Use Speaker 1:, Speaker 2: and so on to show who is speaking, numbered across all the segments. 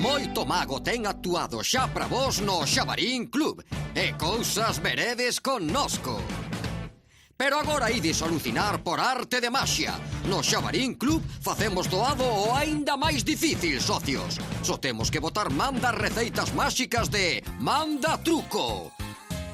Speaker 1: Moito mago ten actuado xa para vos no Xabarín Club e cousas veredes connosco. Pero agora ides alucinar por arte de maxia. No Xabarín Club facemos doado o aínda máis difícil, socios. Só temos que botar manda receitas máxicas de Manda Truco.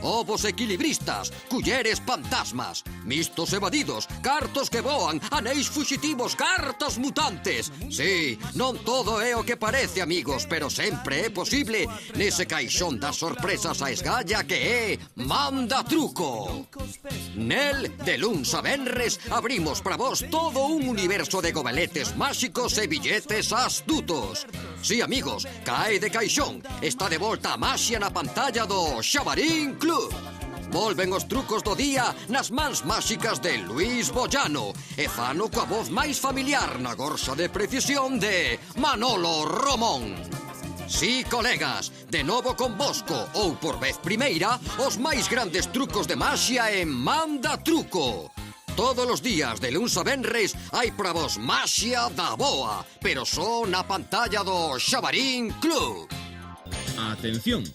Speaker 1: Ovos equilibristas, culleres fantasmas, mistos evadidos, cartos que voan, anéis fuxitivos, cartas mutantes. Sí, non todo é o que parece, amigos, pero sempre é posible nese caixón das sorpresas a esgalla que é Manda Truco. Nel, de luns a venres, abrimos para vos todo un universo de gobeletes máxicos e billetes astutos. Sí, amigos, cae de caixón, está de volta a maxia na pantalla do Xabarín Club. Volven os trucos do día nas mans máxicas de Luis Bollano e fano coa voz máis familiar na gorxa de precisión de Manolo Romón. Sí, colegas, de novo convosco ou por vez primeira os máis grandes trucos de maxia en Manda Truco. Todos os días de luns a venres hai para vos maxia da boa, pero só na pantalla do Xabarín Club.
Speaker 2: Atención,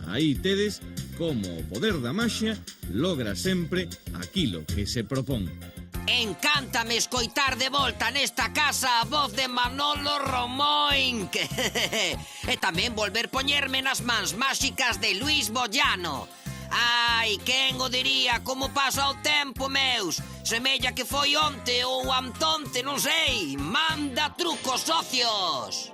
Speaker 2: aí tedes como o poder da maxia logra sempre aquilo que se propón.
Speaker 3: Encántame escoitar de volta nesta casa a voz de Manolo Romón. E tamén volver poñerme nas mans máxicas de Luis Bollano. Ai, quen o diría como pasa o tempo, meus? Semella que foi onte ou antonte, non sei. Manda Truco, socios!